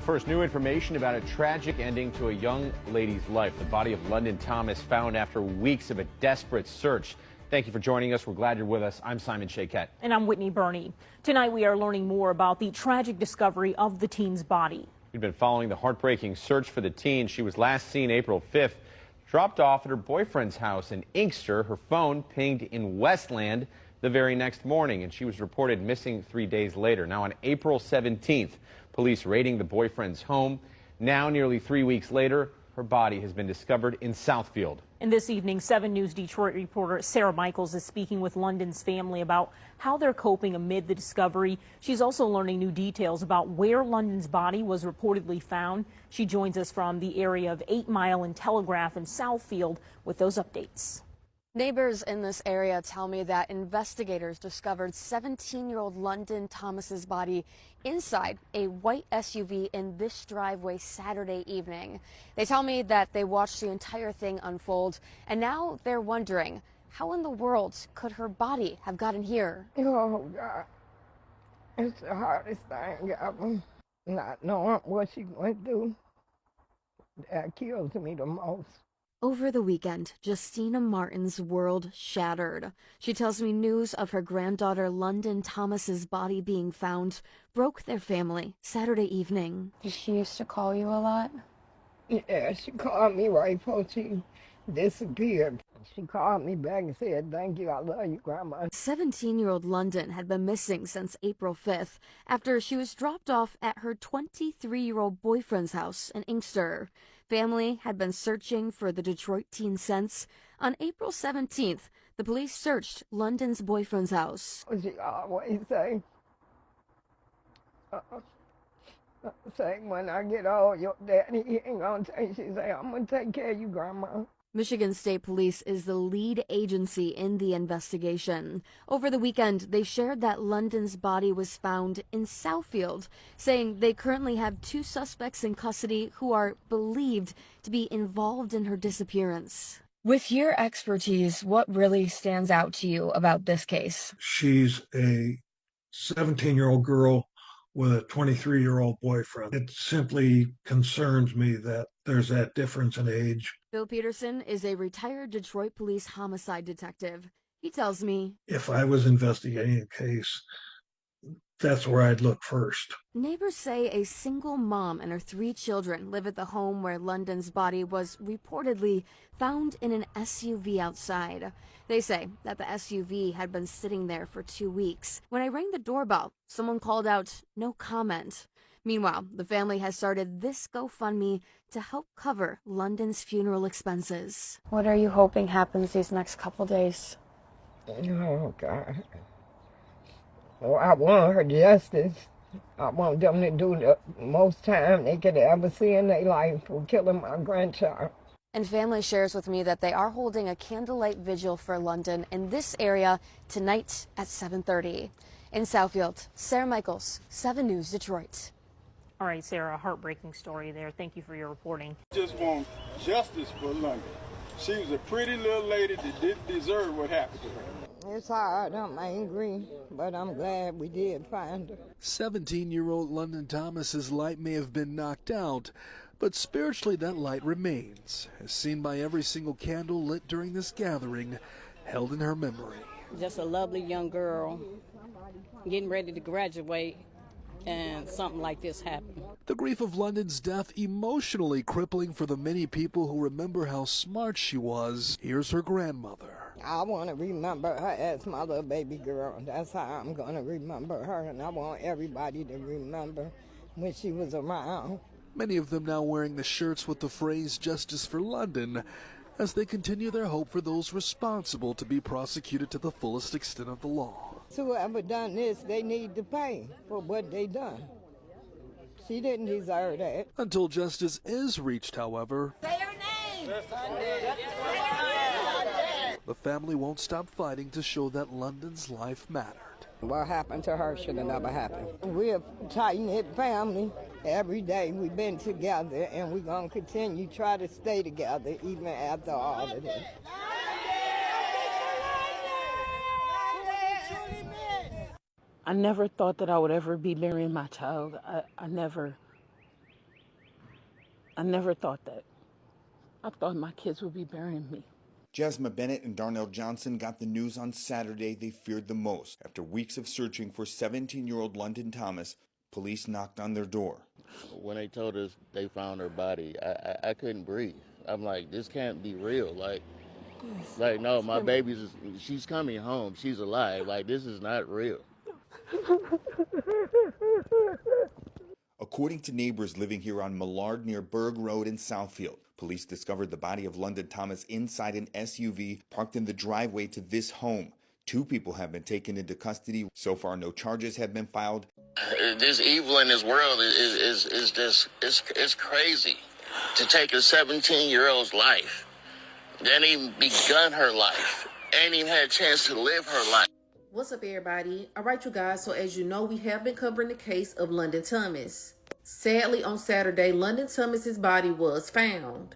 First, new information about a tragic ending to a young lady's life. The body of London Thomas found after weeks of a desperate search. Thank you for joining us. We're glad you're with us. I'm Simon Shakett. And I'm Whitney Burney. Tonight we are learning more about the tragic discovery of the teen's body. We've been following the heartbreaking search for the teen. She was last seen April 5th, dropped off at her boyfriend's house in Inkster. Her phone pinged in Westland the very next morning, and she was reported missing 3 days later. Now, on April 17th, police raiding the boyfriend's home. Now, nearly 3 weeks later, her body has been discovered in Southfield. And this evening, 7 News Detroit reporter Sarah Michaels is speaking with London's family about how they're coping amid the discovery. She's also learning new details about where London's body was reportedly found. She joins us from the area of 8 Mile and Telegraph in Southfield with those updates. Neighbors in this area tell me that investigators discovered 17-year-old London Thomas's body inside a white SUV in this driveway Saturday evening. They tell me that they watched the entire thing unfold, and now they're wondering, how in the world could her body have gotten here? Oh, God. It's the hardest thing ever. Not knowing what she went through. That kills me the most. Over the weekend, Justina Martin's world shattered. She tells me news of her granddaughter London Thomas's body being found broke their family Saturday evening. She used to call you a lot? Yeah, she called me right before she disappeared. She called me back and said, "Thank you, I love you, Grandma." 17-year-old London had been missing since April 5th after she was dropped off at her 23-year-old boyfriend's house in Inkster. Family had been searching for the Detroit teen since. On April 17th, the police searched London's boyfriend's house. She always say, when I get old, your daddy he ain't gonna take. She say, "I'm gonna take care of you, Grandma." Michigan State Police is the lead agency in the investigation. Over the weekend, they shared that London's body was found in Southfield, saying they currently have 2 suspects in custody who are believed to be involved in her disappearance. With your expertise, what really stands out to you about this case? She's a 17-year-old girl with a 23-year-old boyfriend. It simply concerns me that there's that difference in age. Bill Peterson is a retired Detroit police homicide detective. He tells me, if I was investigating a case, that's where I'd look first. Neighbors say a single mom and her 3 children live at the home where London's body was reportedly found in an SUV outside. They say that the SUV had been sitting there for 2 weeks. When I rang the doorbell, someone called out, "No comment." Meanwhile, the family has started this GoFundMe to help cover London's funeral expenses. What are you hoping happens these next couple days? Oh, God. Oh, I want her justice. I want them to do the most time they could ever see in their life for killing my grandchild. And family shares with me that they are holding a candlelight vigil for London in this area tonight at 7:30. In Southfield, Sarah Michaels, 7 News Detroit. All right, Sarah, a heartbreaking story there. Thank you for your reporting. Just want justice for London. She was a pretty little lady that didn't deserve what happened to her. It's hard, I'm angry, but I'm glad we did find her. 17-year-old London Thomas's light may have been knocked out, but spiritually that light remains, as seen by every single candle lit during this gathering, held in her memory. Just a lovely young girl getting ready to graduate, and something like this happened. The grief of London's death emotionally crippling for the many people who remember how smart she was. Here's her grandmother. I want to remember her as my little baby girl. That's how I'm going to remember her, and I want everybody to remember when she was around. Many of them now wearing the shirts with the phrase "Justice for London," as they continue their hope for those responsible to be prosecuted to the fullest extent of the law. Whoever done this, they need to pay for what they done. She didn't deserve that. Until justice is reached, however, Say her name! the family won't stop fighting to show that London's life mattered. What happened to her should have never happened. We're a tight-knit family. Every day we've been together, and we're going to continue to try to stay together even after all of this. I never thought that I would ever be burying my child. I never I never thought that. I thought my kids would be burying me. Jasmine Bennett and Darnell Johnson got the news on Saturday they feared the most. After weeks of searching for 17-year-old London Thomas, police knocked on their door. When they told us they found her body, I couldn't breathe. I'm like, this can't be real. Like no, my baby's, she's coming home. She's alive. Like, this is not real. According to neighbors living here on Millard near Berg Road in Southfield, police discovered the body of London Thomas inside an SUV parked in the driveway to this home. 2 people have been taken into custody. So far, no charges have been filed. This evil in this world is just, it's crazy. To take a 17-year-old's life, they ain't even begun her life, ain't even had a chance to live her life. What's up, everybody? All right, you guys, so as you know, we have been covering the case of London Thomas. Sadly, on Saturday, London Thomas's body was found.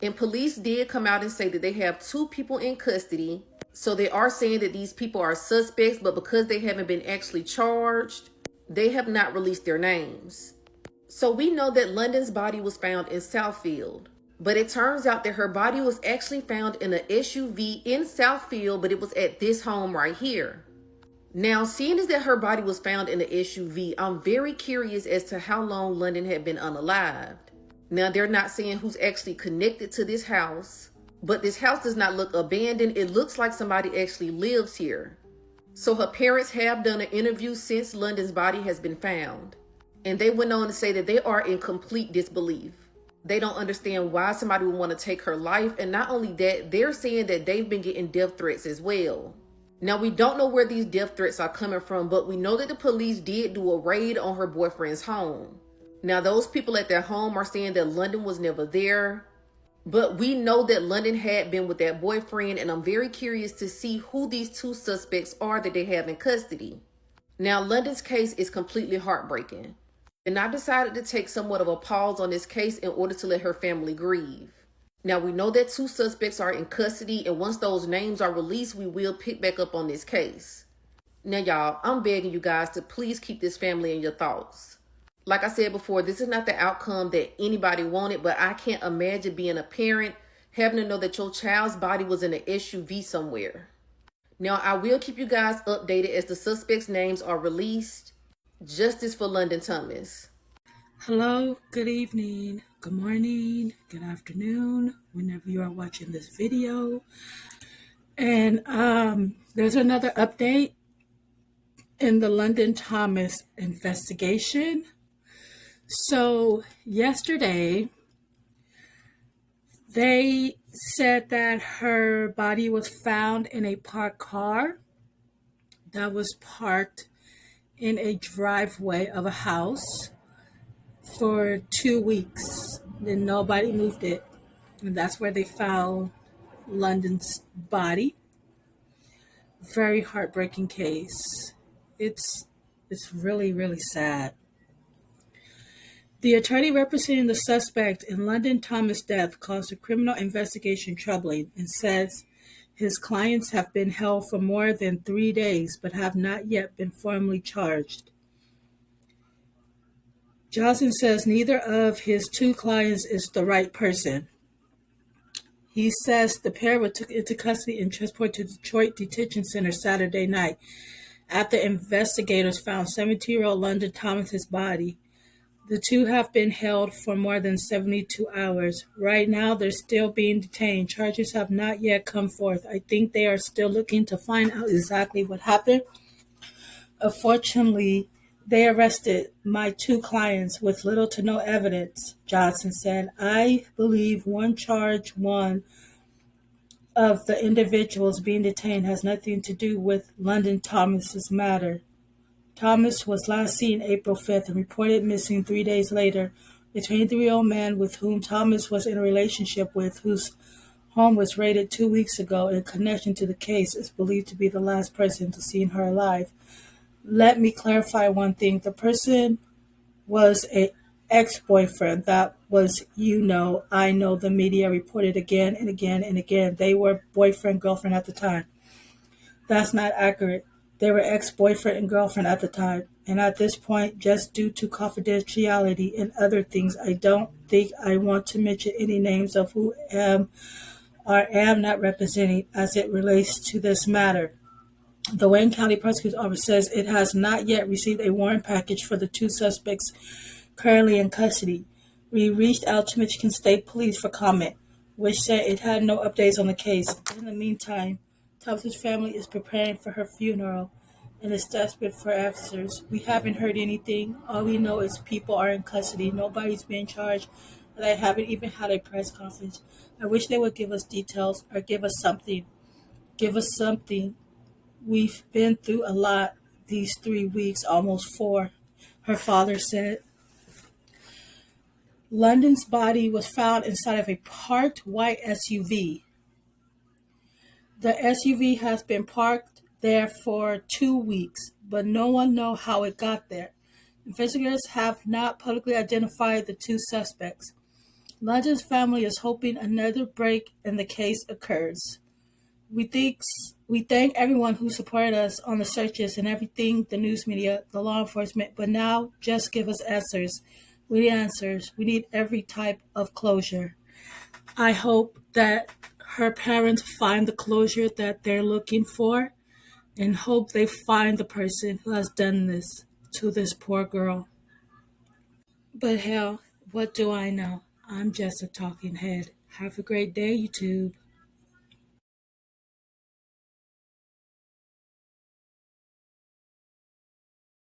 And police did come out and say that they have 2 people in custody. So they are saying that these people are suspects, but because they haven't been actually charged, they have not released their names. So we know that London's body was found in Southfield. But it turns out that her body was actually found in an SUV in Southfield, but it was at this home right here. Now, seeing as that her body was found in the SUV, I'm very curious as to how long London had been unalived. Now, they're not saying who's actually connected to this house, but this house does not look abandoned. It looks like somebody actually lives here. So her parents have done an interview since London's body has been found. And they went on to say that they are in complete disbelief. They don't understand why somebody would want to take her life. And not only that, they're saying that they've been getting death threats as well. Now, we don't know where these death threats are coming from, but we know that the police did do a raid on her boyfriend's home. Now, those people at their home are saying that London was never there, but we know that London had been with that boyfriend, and I'm very curious to see who these 2 suspects are that they have in custody. Now, London's case is completely heartbreaking, and I decided to take somewhat of a pause on this case in order to let her family grieve. Now, we know that 2 suspects are in custody, and once those names are released, we will pick back up on this case. Now, y'all, I'm begging you guys to please keep this family in your thoughts. Like I said before, this is not the outcome that anybody wanted, but I can't imagine being a parent, having to know that your child's body was in an SUV somewhere. Now, I will keep you guys updated as the suspects' names are released. Justice for London Thomas. Hello, good evening, good morning, good afternoon, whenever you are watching this video. And there's another update in the London Thomas investigation. So yesterday, they said that her body was found in a parked car that was parked in a driveway of a house for 2 weeks. Then nobody moved it. And that's where they found London's body. Very heartbreaking case. It's really, really sad. The attorney representing the suspect in London Thomas' death calls the criminal investigation troubling and says his clients have been held for more than 3 days but have not yet been formally charged. Johnson says neither of his 2 clients is the right person. He says the pair were taken into custody and transported to Detroit Detention Center Saturday night after investigators found 17-year-old London Thomas's body. The 2 have been held for more than 72 hours. Right now, they're still being detained. Charges have not yet come forth. I think they are still looking to find out exactly what happened. Unfortunately, they arrested my 2 clients with little to no evidence, Johnson said. I believe one of the individuals being detained has nothing to do with London Thomas's matter. Thomas was last seen April 5th and reported missing 3 days later. The 23-year-old man with whom Thomas was in a relationship with, whose home was raided 2 weeks ago in connection to the case, is believed to be the last person to see her alive. Let me clarify one thing. The person was an ex-boyfriend. That was, I know, the media reported again and again and again. They were boyfriend, girlfriend at the time. That's not accurate. They were ex-boyfriend and girlfriend at the time. And at this point, just due to confidentiality and other things, I don't think I want to mention any names of who am or am not representing as it relates to this matter. The Wayne County Prosecutor's Office says it has not yet received a warrant package for the 2 suspects currently in custody. We reached out to Michigan State Police for comment, which said it had no updates on the case. In the meantime, Thompson's family is preparing for her funeral and is desperate for answers. We haven't heard anything. All we know is people are in custody. Nobody's being charged. And I haven't even had a press conference. I wish they would give us details or give us something. Give us something. We've been through a lot these 3 weeks, almost 4, her father said. London's body was found inside of a parked white SUV. The SUV has been parked there for 2 weeks, but no one knows how it got there. Investigators have not publicly identified the 2 suspects. London's family is hoping another break in the case occurs. We thank everyone who supported us on the searches and everything, the news media, the law enforcement, but now just give us answers. We need answers. We need every type of closure. I hope that her parents find the closure that they're looking for and hope they find the person who has done this to this poor girl. But hell, what do I know? I'm just a talking head. Have a great day, YouTube.